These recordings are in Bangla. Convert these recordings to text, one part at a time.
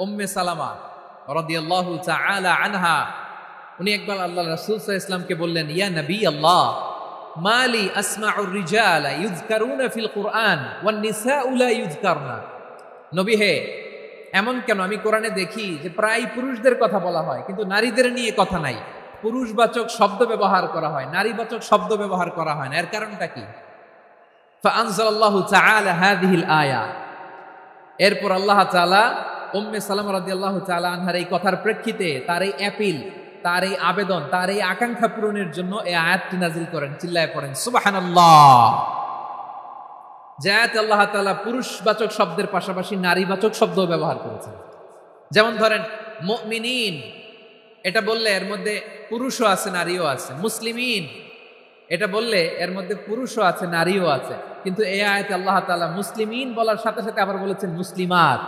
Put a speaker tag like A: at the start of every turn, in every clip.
A: উম্মে সালামা রাদিয়াল্লাহু তাআলা আনহা, উনি একবার আল্লাহ রাসূল সাল্লাল্লাহু আলাইহি ওয়াসাল্লামকে বললেন, ইয়া নবী আল্লাহ, মালি আসমাউর রিজালা ইউযকারুনা ফিল কুরআন ওয়ান নিসাউ লা ইউযকারনা। নবী হে, এমন কেন আমি কোরআনে দেখি যে প্রায় পুরুষদের কথা বলা হয় কিন্তু নারীদের নিয়ে কথা নাই, পুরুষবাচক শব্দ ব্যবহার করা হয়, নারীবাচক শব্দ ব্যবহার করা হয় না, এর কারণটা কি? ফাআনজালাল্লাহু তাআলা হাযিহিল আয়া। এরপর আল্লাহ তাআলা উম্মে সালামা রাদিয়াল্লাহু তাআলা আনহার এই কথার প্রেক্ষিতে তার এই অ্যাপিল, তার এই আবেদন, তার এই আকাঙ্ক্ষা পূরণের জন্য এই আয়াতটি নাযিল করেন। চিল্লায় পড়েন সুবহানাল্লাহ। যে আয়াতে আল্লাহ তাআলা পুরুষবাচক শব্দের পাশাপাশি নারীবাচক শব্দও ব্যবহার করেছেন। যেমন ধরেন মুমিনিন, এটা বললে এর মধ্যে পুরুষও আছে নারীও আছে। মুসলিমিন, এটা বললে এর মধ্যে পুরুষও আছে নারীও আছে। কিন্তু এই আয়াতে আল্লাহ তাআলা মুসলিমিন বলার সাথে সাথে আবার বলেছেন মুসলিমাত।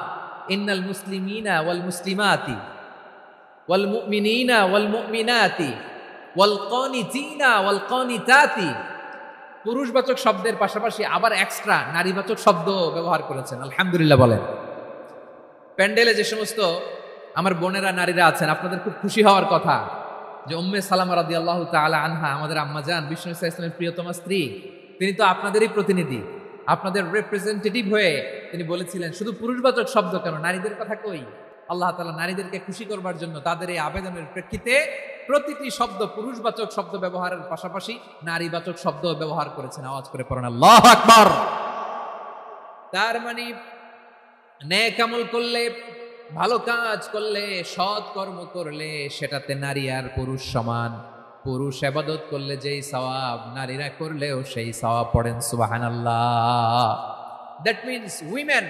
A: ইন্নাল মুসলিমিনা ওয়াল মুসলিমাতি ওয়াল মুমিনিনা ওয়াল মুমিনাতি ওয়াল কানিতিনা ওয়াল কানিতাতি। পুরুষবাচক শব্দের পাশাপাশি আবার এক্সট্রা নারীবাচক শব্দ ব্যবহার করেছেন। আলহামদুলিল্লাহ বলেন। প্যান্ডেলে যে সমস্ত আমার বোনেরা নারীরা আছেন, আপনাদের খুব খুশি হওয়ার কথা যে উম্মে সালামা রাদিয়াল্লাহু তাআলা আনহা, আমাদের আম্মাজান বিষ্ণু ইসলামের প্রিয়তমা স্ত্রী, তিনি তো আপনাদেরই প্রতিনিধি, আপনাদের রিপ্রেজেন্টেটিভ হয়ে তিনি বলেছিলেন শুধু পুরুষবাচক শব্দ কেন, নারীদের কথা কই। আল্লাহ তাআলা নারীদেরকে খুশি করবার জন্য তাদের এই আবেদনের প্রেক্ষিতে প্রতিটি শব্দ পুরুষবাচক শব্দ ব্যবহারের পাশাপাশি নারীবাচক শব্দ ব্যবহার করেছেন। আওয়াজ করে পড়েন আল্লাহু আকবার। তার মানে নেক আমল করলে, ভালো কাজ করলে, সৎ কর্ম করলে সেটাতে নারী আর পুরুষ সমান। পুরুষ ইবাদত করলে যেই সওয়াব, নারীরা করলেও সেই সওয়াব। পড়েন সুবহানাল্লাহ। That means women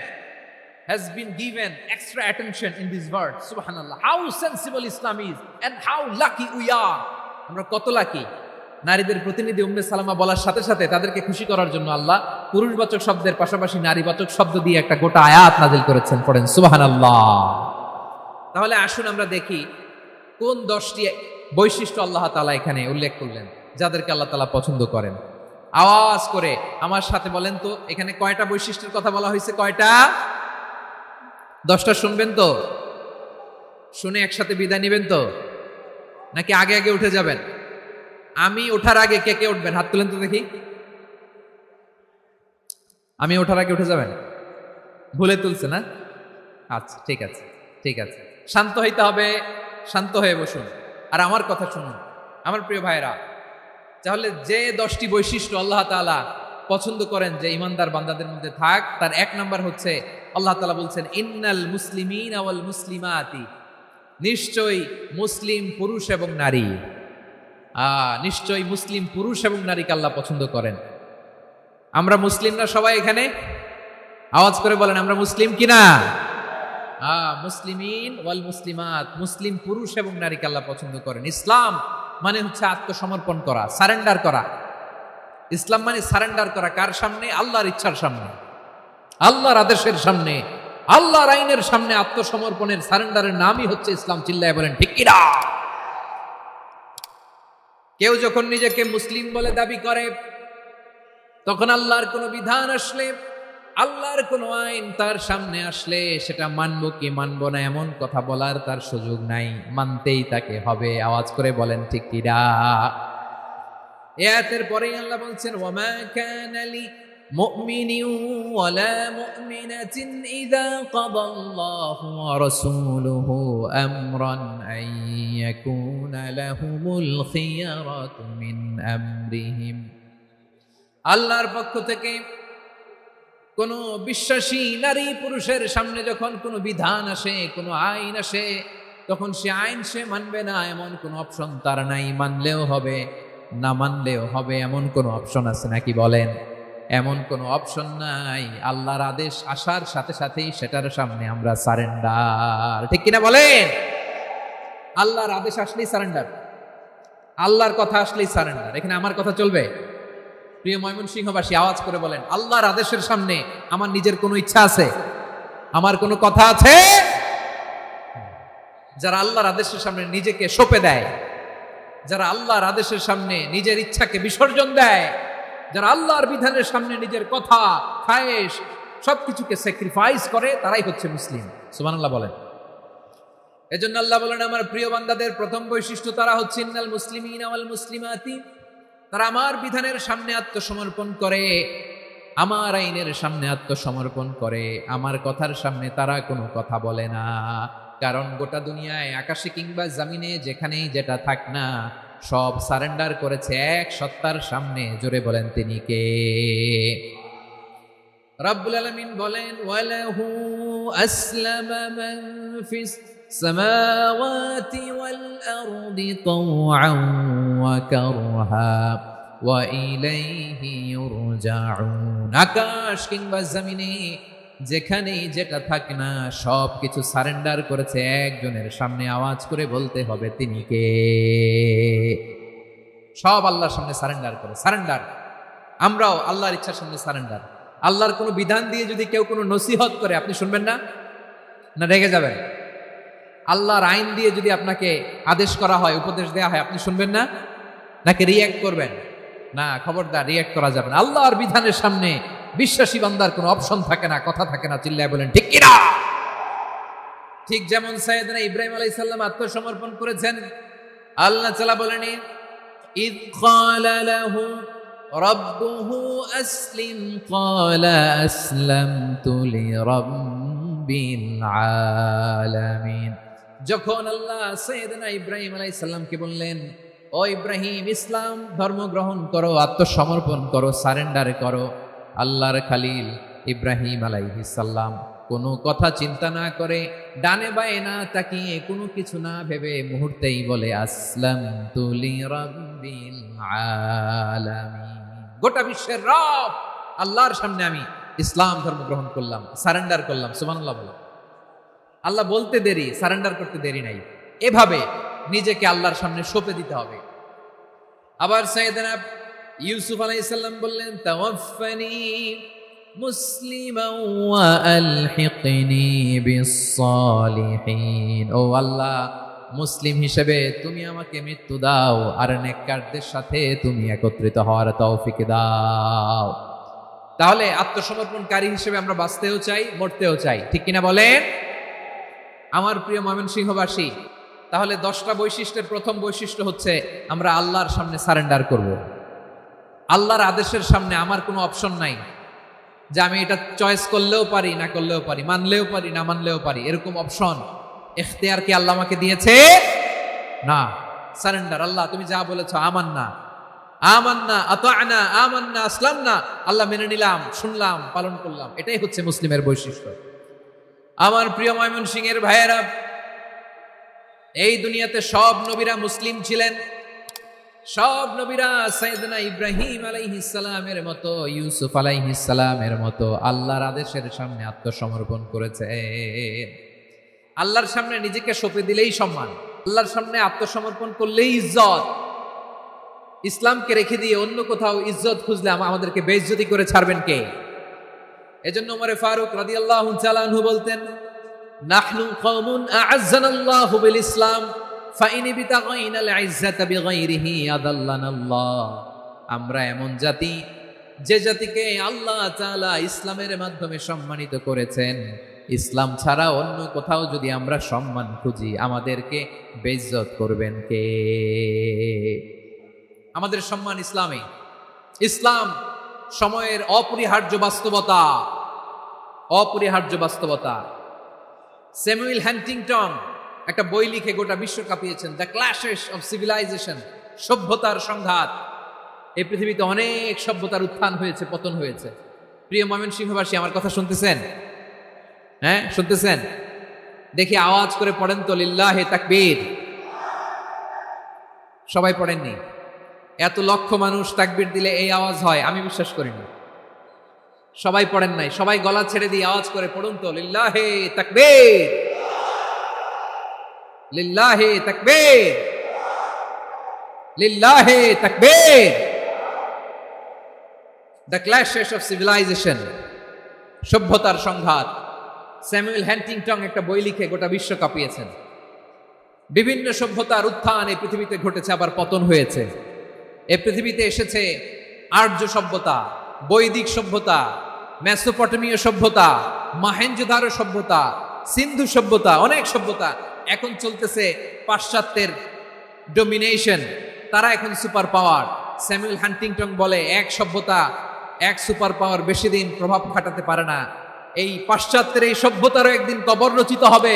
A: has been given extra attention in this word. Subhanallah. How sensible Islam is and how lucky we are. আমরা কত লাকি। নারীদের প্রতিনিধি উম্মে সালামা বলার সাথে সাথে তাদেরকে খুশি করার জন্য আল্লাহ পুরুষবাচক শব্দের পাশাপাশি নারীবাচক শব্দ দিয়ে একটা গোটা আয়াত নাযিল করেছেন। পড়েন সুবহানাল্লাহ। তাহলে আসুন আমরা দেখি কোন 10টি বৈশিষ্ট্য আল্লাহ তাআলা এখানে উল্লেখ করলেন যাদেরকে আল্লাহ তাআলা পছন্দ করেন। আওয়াজ করে আমার সাথে বলেন তো, এখানে কয়টা বৈশিষ্ট্যের কথা বলা হয়েছে? কয়টা? 10টা শুনবেন তো? শুনে একসাথে বিদায় নেবেন তো, নাকি আগে আগে উঠে যাবেন? আমি ওঠার আগে কে কে উঠবেন? হাত তুলেন তো দেখি। আমি ওঠার আগে উঠে যাবেন? ভুলে তুলছে না? আচ্ছা, ঠিক আছে, ঠিক আছে। শান্ত হইতে হবে, শান্ত হয়ে বসুন আর আমার কথা শুনুন আমার প্রিয় ভাইরা। তাহলে যে 10টি বৈশিষ্ট্য আল্লাহ তাআলা পছন্দ করেন যে ইমানদার বান্দাদের মধ্যে থাক, তার 1 নাম্বার হচ্ছে আল্লাহ তাআলা বলছেন ইন্নাল মুসলিমিনা ওয়াল মুসলিমাতি। নিশ্চয়ই মুসলিম পুরুষ এবং নারী, নিশ্চয়ই মুসলিম পুরুষ এবং নারীকে আল্লাহ পছন্দ করেন। আমরা মুসলিম না সবাই এখানে? আওয়াজ করে বলেন আমরা মুসলিম কিনা? মুসলিমিন ওয়াল মুসলিমাত, মুসলিম পুরুষ এবং নারীকে আল্লাহ পছন্দ করেন। ইসলাম মানে হচ্ছে আত্মসমর্পণ করা, সারেন্ডার করা। ইসলাম মানে সারেন্ডার করা কার সামনে? আল্লাহর ইচ্ছার সামনে, আল্লাহর আদেশের সামনে, আল্লাহর আইনের সামনে আত্মসমর্পণের সারেন্ডারের নামই হচ্ছে ইসলাম। চিল্লায় বলেন ঠিক কিনা? কেউ যখন নিজেকে মুসলিম বলে দাবি করে, তখন আল্লাহর কোনো বিধান আসলে, আল্লাহর কোনো আইন তার সামনে আসলে সেটা মানবো কি মানবো না এমন কথা বলার তার সুযোগ নাই, মানতেই তাকে হবে। আওয়াজ করে বলেন ঠিক কিনা? আয়াতের পরেই আল্লাহ বলছেন ওয়ামা কানা লি মুমিনিন ওয়ালা মুমিনাতিন ইযা কাদাল্লাহু ওয়া রাসূলুহু আমরান আন ইয়াকুনা লাহুমুল খিয়ারাতু মিন আমরিহিম। আল্লাহর পক্ষ থেকে কোনো বিশ্বাসী নারী পুরুষের সামনে যখন কোনো বিধান আসে, কোনো আইন আসে, তখন সে আইন সে মানবে না এমন কোনো অপশন তার নাই। মানলেও হবে, না মানলেও হবে এমন কোনো অপশন আছে নাকি বলেন? এমন কোনো অপশন নাই। আল্লাহর আদেশ আসার সাথে সাথেই সেটার সামনে আমরা সারেন্ডার। ঠিক কিনা বলেন? আল্লাহর আদেশ আসলেই সারেন্ডার, আল্লাহর কথা আসলেই সারেন্ডার। এখানে আমার কথা চলবে? প্রিয় ময়মনসিংহবাসী আওয়াজ করে বলেন আল্লাহর আদেশের সামনে আমার নিজের কোনো ইচ্ছা আছে? আমার কোনো কথা আছে? যারা আল্লাহর আদেশের সামনে নিজেকে সঁপে দেয়, যারা আল্লাহর আদেশের সামনে নিজের ইচ্ছাকে বিসর্জন দেয়, যারা আল্লাহর বিধানের সামনে নিজের কথা, খায়েশ সবকিছুকে স্যাক্রিফাইস করে, তারাই হচ্ছে মুসলিম। সুবহানাল্লাহ বলেন। এজন্য আল্লাহ বলেন আমার প্রিয় বান্দাদের প্রথম বৈশিষ্ট্য তারা হচ্ছে ইন্নাল মুসলিমিনা ওয়াল মুসলিমাতি, তারা আমার বিধানের সামনে আত্মসমর্পণ করে, আমার আইনের সামনে আত্মসমর্পণ করে, আমার কথার সামনে তারা কোনো কথা বলে না। কারণ গোটা দুনিয়ায় আকাশে কিংবা জমিনে যেখানেই যেটা থাক না, সব সারেন্ডার করেছে এক সত্তার সামনে। জোরে বলেন তিনি কে? রাব্বুল আলামিন বলেন ওয়ালাহু আসলামা মান ফিস সামাওয়াতি ওয়াল আরদি তাওআন ওয়া কারহা ওয়া ইলাইহি ইউরজাউন। আকাশ কিংবা জমিনে যেখানেই যেটা থাক না, সব কিছু সারেন্ডার করেছে একজনের সামনে। আওয়াজ করে বলতে হবে তিনি কে? সব আল্লাহর সামনে সারেন্ডার করে। সারেন্ডার। আমরাও আল্লাহর ইচ্ছার সামনে সারেন্ডার। আল্লাহর কোনো বিধান দিয়ে যদি কেউ কোনো নসিহত করে, আপনি শুনবেন না? না রেগে যাবেন? আল্লাহর আইন দিয়ে যদি আপনাকে আদেশ করা হয়, উপদেশ দেওয়া হয়, আপনি শুনবেন না? নাকি রিয়্যাক্ট করবেন? না, খবরদার, রিয়্যাক্ট করা যাবে না। আল্লাহর বিধানের সামনে বিশ্বাসী বান্দার কোনো অপশন থাকে না, কথা থাকে না। চিল্লায় বলেন ঠিক কিনা? ঠিক যেমন সাইয়েদনা ইব্রাহিম আলাইহিস সালাম আত্মসমর্পণ করেছেন। আল্লাহ তাআলা বলেন ইয ক্বালা লাহু রাব্বুহু আসলিম ক্বালা আসলামতু লিরাব্বিল আলামিন। যখন আল্লাহ সাইয়েদনা ইব্রাহিম আলাইহিস সালামকে বললেন, ও ইব্রাহিম, ইসলাম ধর্ম গ্রহণ করো, আত্মসমর্পণ করো, সারেন্ডার করো, আল্লাহর খালিল ইব্রাহিম আলাইহিস সালাম কোনো কথা চিন্তা না করে, ডানে বায়ে না তাকিয়ে, কোনো কিছু না ভেবে মুহূর্তেই বলে আসলামতু লিরাব্বিল আলামিন। গোটা বিশ্বের রব আল্লাহর সামনে আমি ইসলাম ধর্ম গ্রহণ করলাম, সারেন্ডার করলাম। সুবহানাল্লাহ বলো। আল্লাহ বলতে দেরি, সারেন্ডার করতে দেরি নাই। এভাবে নিজেকে আল্লাহর সামনে সঁপে দিতে হবে। আবার সাইয়েদনা ইউসুফ আলাইহিস সালাম বললেন তাওয়াফফানি মুসলিমান ওয়া আলহিকনি বিস-সালিহিন। ও আল্লাহ, মুসলিম হিসেবে তুমি আমাকে মৃত্যু দাও, আর নেককারদের সাথে তুমি একত্রিত হওয়ার তৌফিক দাও। তাহলে আত্মসমর্পণকারী হিসেবে আমরা বাঁচতেও চাই, মরতেও চাই। ঠিক কিনা বলেন? আমার প্রিয় ময়মনসিংহবাসী, তাহলে 10টা বৈশিষ্ট্যের প্রথম বৈশিষ্ট্য হচ্ছে আমরা আল্লাহর সামনে সারেন্ডার করব। আল্লাহর আদেশের সামনে আমার কোনো অপশন নাই যে আমি এটা চয়েস করলেও পারি, না করলেও পারি, মানলেও পারি, না মানলেও পারি। এরকম অপশন, ইখতিয়ার কি আল্লাহ আমাকে দিয়েছে? না। সারেন্ডার। আল্লাহ তুমি যা বলেছো, আমান্না আমান্না আতা'না আমান্না আসলামনা, আল্লাহ মেনে নিলাম, শুনলাম, পালন করলাম। এটাই হচ্ছে মুসলিমের বৈশিষ্ট্য। আমার প্রিয় ময়মনসিংহের ভাইয়েরা, এই দুনিয়াতে সব নবীরা মুসলিম ছিলেন। সব নবীরা সাইয়েদনা ইব্রাহিম আলাইহিস সালামের মতো, ইউসুফ আলাইহিস সালামের মতো আল্লাহর আদেশের সামনে আত্মসমর্পণ করেছে। আল্লাহর সামনে নিজেকে সঁপে দিলেই সম্মান, আল্লাহর সামনে আত্মসমর্পণ করলেই ইজ্জত। ইসলামকে রেখে দিয়ে অন্য কোথাও ইজ্জত খুঁজলে আমাদেরকে বেইজ্জতি করে ছাড়বেন কে? এজন্য ওমরে ফারুক রাদিয়াল্লাহু তাআলা আনহু বলতেন, নাহনু কওমুন আ'আজ্জানাল্লাহু বিল ইসলাম ফাইন বিতাগাইনাল ইজ্জাতা বিগাইরিহি আদাল্লানাল্লাহ। আমরা এমন জাতি, যে জাতিকে আল্লাহ তাআলা ইসলামের মাধ্যমে সম্মানিত করেছেন। ইসলাম ছাড়া অন্য কোথাও যদি আমরা সম্মান খুঁজি, আমাদেরকে বেইজ্জত করবেন কে? আমাদের সম্মান ইসলামে। ইসলাম সময়ের অপরিহার্য বাস্তবতা, অপরিহার্য বাস্তবতা। স্যামুয়েল হ্যান্টিংটন একটা বই লিখে গোটা বিশ্ব কাঁপিয়েছেন, দ্য ক্ল্যাশেস অফ সিভিলাইজেশন, সভ্যতার সংঘাত। এই পৃথিবীতে অনেক সভ্যতার উত্থান হয়েছে, পতন হয়েছে। প্রিয় ময়মনসিংহবাসী, আমার কথা শুনতেছেন? হ্যাঁ, শুনতেছেন? দেখি আওয়াজ করে পড়েন তো লিল্লাহে তাকবীর। সবাই পড়েননি? এত লক্ষ মানুষ তাকবীর দিলে এই আওয়াজ হয়, আমি বিশ্বাস করিনি। সবাই পড়েন নাই। সবাই গলা ছেড়ে দিয়ে আওয়াজ করে পড়ুন তো লিল্লাহে তাকবীর, লিল্লাহে তাকবীর, লিল্লাহে তাকবীর। দ্য ক্ল্যাশেস অফ সিভিলাইজেশন, সভ্যতার সংঘাত। স্যামুয়েল হ্যান্টিংটন একটা বই লিখে গোটা বিশ্ব কাঁপিয়েছেন। বিভিন্ন সভ্যতার উত্থান এই পৃথিবীতে ঘটেছে, আবার পতন হয়েছে। এই পৃথিবীতে এসেছে আর্য সভ্যতা, বৈদিক সভ্যতা, মেসোপটেমীয় সভ্যতা, মহেঞ্জোদারো সভ্যতা, সিন্ধু সভ্যতা, অনেক সভ্যতা এখন চলতেছে পাশ্চাত্যের ডোমিনেশন, তারা এখন সুপার পাওয়ার। স্যামুয়েল হান্টিংটন বলে এক সভ্যতা এক সুপার পাওয়ার বেশি দিন প্রভাব খাটাতে পারে না। এই পাশ্চাত্যের এই সভ্যতারও একদিন কবর রচিত হবে,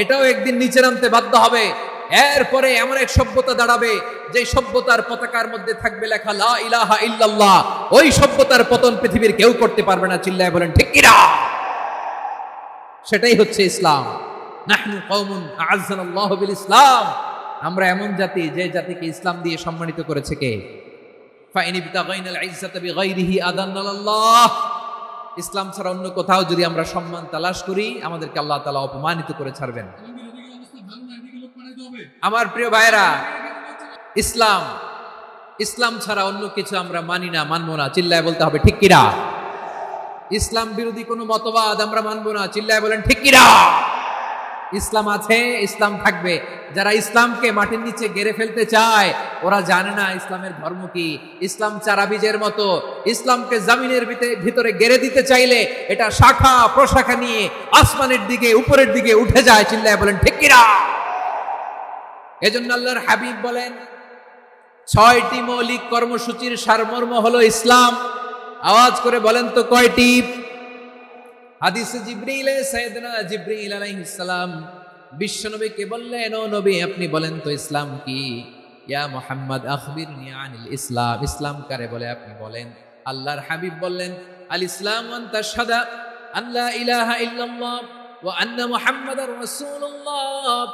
A: এটাও একদিন নিচে নামতে বাধ্য হবে। এরপরে এমন এক সভ্যতা দাঁড়াবে যে সভ্যতার পতাকার মধ্যে থাকবে লেখা লা ইলাহা ইল্লাল্লাহ। ওই সভ্যতার পতন পৃথিবীর কেউ করতে পারবে না। চিল্লায় বলেন ঠিক কিনা? সেটাই হচ্ছে ইসলাম। নাহনু কওমুন আ'আজ্জানাল্লাহু বিল ইসলাম। আমরা এমন জাতি যে জাতিকে ইসলাম দিয়ে সম্মানিত করেছে কে? ফাইন ইবতাগাইনাল ইজ্জাতা বিগাইরিহি আদান্নাল্লাহ। ইসলাম ছাড়া অন্য কোথাও যদি আমরা সম্মান তালাশ করি, আমাদেরকে আল্লাহ তাআলা অপমানিত করে ছাড়বেন। আমার প্রিয় ভাইরা, ইসলাম ইসলাম ছাড়া অন্য কিছু আমরা মানি না, মানবো না। চিল্লায় বলতে হবে ঠিক কিনা? ইসলাম বিরোধী কোনো মতবাদ আমরা মানবো না। চিল্লায় বলেন ঠিক কিনা? ইসলাম আছে, ইসলাম থাকবে। যারা ইসলামকে মাটির নিচে গেড়ে ফেলতে চায়, ওরা জানে না ইসলামের ধর্ম কি। ইসলাম চারা বীজের মতো, ইসলামকে জমিনের ভিতরে গেড়ে দিতে চাইলে এটা শাখা প্রশাখা নিয়ে আসমানের দিকে উপরের দিকে উঠে যায়। চিল্লায় বলেন ঠিক কিনা? এজন্য আল্লাহর হাবিব বলেন 6টি মৌলিক কর্মসূচির সারমর্ম হলো ইসলাম। আওয়াজ করে বলেন তো কয়টি? হাদিসে জিবরিলে সাইয়েদনা জিবরিল আলাইহিস সালাম বিশ্বনবীকে বললেন, ও নবী আপনি বলেন তো ইসলাম কি? ইয়া মুহাম্মদ আখবিরনি আনিল ইসলাম। ইসলাম কারে বলে আপনি বলেন। আল্লাহর হাবিব বললেন, আল ইসলাম আন তাশহাদা আন লা ইলাহা ইল্লাল্লাহ ওয়া আন্না মুহাম্মাদার রাসূলুল্লাহ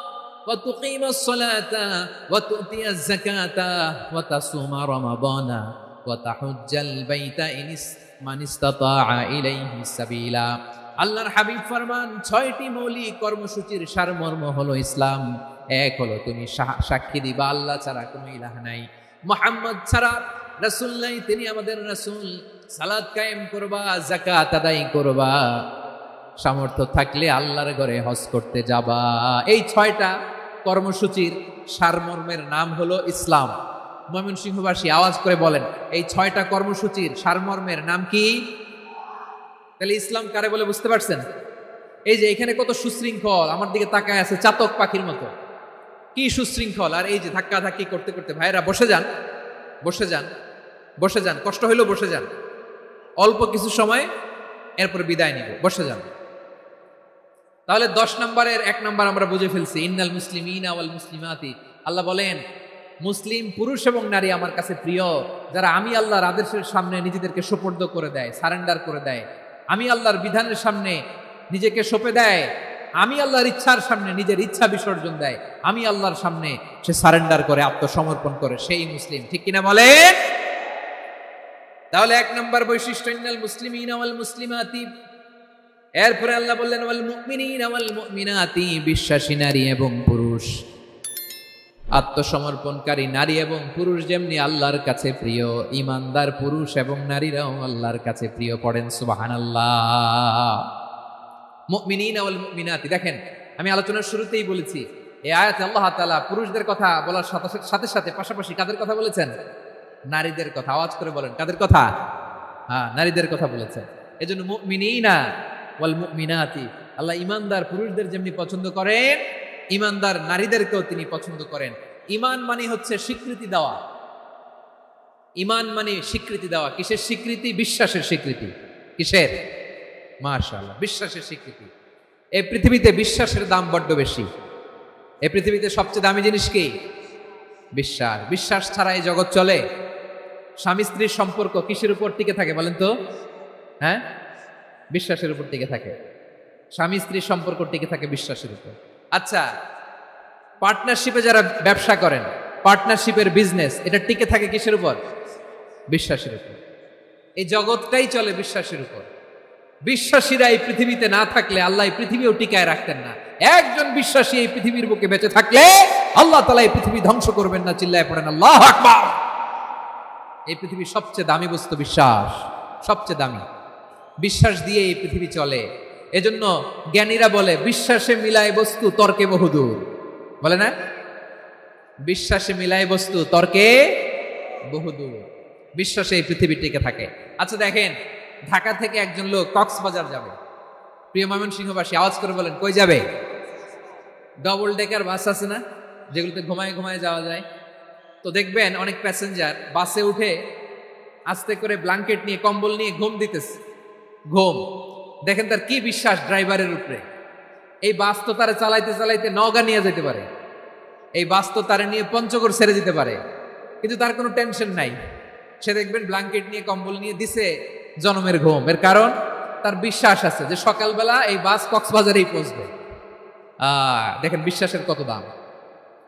A: ওয়া তুকিমাস সালাতা ওয়া তুতিয়াজ যাকাতা ওয়া তাসুমা রমাদানা ওয়া তাহুজ্জাল বাইতা মান ইসতাতাআ ইলাইহি সাবিলা। আল্লাহর হাবিব ফরমান 6টি মৌলিক কর্মসূচির সারমর্ম হলো ইসলাম। এক হলো তুমি সাক্ষী দিবা আল্লাহ ছাড়া কোনো ইলাহ নাই, মুহাম্মদ ছাড়া রাসূল নাই, তিনি আমাদের রাসূল। সালাত কায়েম করবা, যাকাত আদায় করবা, সামর্থ্য থাকলে আল্লাহর ঘরে হজ করতে যাবা। এই 6টা কর্মসূচির সারমর্মের নাম হলো ইসলাম। ময়মনসিংহবাসী আওয়াজ করে বলেন, এই 6টা কর্মসূচির সারমর্মের নাম কি? তাহলে ইসলাম কারে বলে বুঝতে পারছেন? এই যে এখানে কত সুশৃঙ্খল, আমার দিকে তাকায় আছে চাতক পাখির মতো, কি সুশৃঙ্খল। আর এই যে ধাক্কা ধাক্কি করতে করতে, ভাইরা বসে যান, বসে যান, বসে যান, কষ্ট হইলেও বসে যান, অল্প কিছু সময়, এরপর বিদায় নিব, বসে যান। তাহলে 10 নম্বরের 1 নম্বর আমরা বুঝে ফেলছি, ইন্নাল মুসলিমিনা ওয়াল মুসলিমাতি। আল্লাহ বলেন মুসলিম পুরুষ এবং নারী আমার কাছে প্রিয়, যারা আমি আল্লাহর আদেশের সামনে নিজেদেরকে সোপর্দ করে দেয়, সারেন্ডার করে দেয়, আমি আল্লাহর বিধানের সামনে নিজেকে সঁপে দেয়, আমি আল্লাহর ইচ্ছার সামনে নিজের ইচ্ছা বিসর্জন দেয়, আমি আল্লাহর সামনে সে সারেন্ডার করে, আত্মসমর্পণ করে, সেই মুসলিম। ঠিক কিনা বলেন? তাহলে 1 নম্বর বৈশিষ্ট্য ইন্নাল মুসলিমিনা ওয়াল মুসলিমাতি। এরপরে আল্লাহ বললেন ওয়াল মুমিনিনা ওয়াল মুমিনাতি, বিশ্বাসী নারী এবং পুরুষ, আত্মসমর্পণকারী নারী এবং পুরুষ যেমনি আল্লাহর কাছে প্রিয়, ইমানদার পুরুষ এবং নারীরাও আল্লাহর কাছে প্রিয়। পড়েন সুবহানাল্লাহ। মুমিনিনা ওয়াল মুমিনাতি। দেখেন, আমি আলোচনার শুরুতেই বলেছি এই আয়াতে আল্লাহ তাআলা পুরুষদের কথা বলার সাথে সাথে পাশাপাশি কাদের কথা বলেছেন? নারীদের কথা। আওয়াজ করে বলেন কাদের কথা? হ্যাঁ, নারীদের কথা বলেছেন। এজন্য মুমিনিনা ওয়াল মুমিনাতি, আল্লাহ ইমানদার পুরুষদের যেমনি পছন্দ করেন, ইমানদার নারীদেরকেও তিনি পছন্দ করেন। ঈমান মানে হচ্ছে স্বীকৃতি দেওয়া। ঈমান মানে স্বীকৃতি দেওয়া। কিসের স্বীকৃতি? বিশ্বাসের স্বীকৃতি। কিসের? মাশাআল্লাহ, বিশ্বাসের স্বীকৃতি। এই পৃথিবীতে বিশ্বাসের দাম বড্ড বেশি। এই পৃথিবীতে সবচেয়ে দামি জিনিস কি? বিশ্বাস। বিশ্বাস ছাড়া এই জগৎ চলে? স্বামী স্ত্রীর সম্পর্ক কিসের উপর টিকে থাকে বলেন তো? হ্যাঁ, বিশ্বাসের উপর টিকে থাকে। স্বামী স্ত্রীর সম্পর্ক টিকে থাকে বিশ্বাসের উপর। আচ্ছা, পার্টনারশিপে যারা ব্যবসা করেন, পার্টনারশিপের বিজনেস, এটা টিকে থাকে কিসের উপর? বিশ্বাসের উপর। এই জগৎটাই চলে বিশ্বাসের উপর। বিশ্বাসীরা এই পৃথিবীতে না থাকলে আল্লাহ এই পৃথিবীও টিকায় রাখতেন না। একজন বিশ্বাসী এই পৃথিবীর বুকে বেঁচে থাকলে আল্লাহ তাআলা এই পৃথিবী ধ্বংস করবেন না। চিল্লায় পড়েন আল্লাহু আকবার। এই পৃথিবীর সবচেয়ে দামি বস্তু বিশ্বাস, সবচেয়ে দামি। বিশ্বাস দিয়ে এই পৃথিবী চলে। এজন্য জ্ঞানীরা বলে বিশ্বাসে মিলায় বস্তু, তর্কে বহুদূর। বলে না? বিশ্বাসে মিলায় বস্তু, তর্কে বহুদূর। বিশ্বাসে এই পৃথিবী টিকে থাকে। আচ্ছা দেখেন, ঢাকা থেকে একজন লোক কক্সবাজার যাবে। প্রিয় ময়মনসিংহবাসী আওয়াজ করে বলেন কই যাবে? ডবল ডেকার বাস আছে না, যেগুলোতে ঘুমায় ঘুমায় যাওয়া যায়। তো দেখবেন অনেক প্যাসেঞ্জার বাসে উঠে আস্তে করে ব্ল্যাঙ্কেট নিয়ে কম্বল নিয়ে ঘুম দিতেছে। ঘুম দেখেন তার কি বিশ্বাস ড্রাইভারের উপরে। এই বাস তো তারা চালাইতে চালাইতে নওগাঁ নিয়ে যেতে পারে, এই বাস তো তারা নিয়ে পঞ্চগড় ছেড়ে দিতে পারে, কিন্তু তার কোনো টেনশন নাই। সে দেখবেন ব্ল্যাঙ্কেট নিয়ে কম্বল নিয়ে দিছে জনমের ঘুম। এর কারণ তার বিশ্বাস আছে যে সকালবেলা এই বাস কক্সবাজারেই পৌঁছবে। দেখেন বিশ্বাসের কত দাম।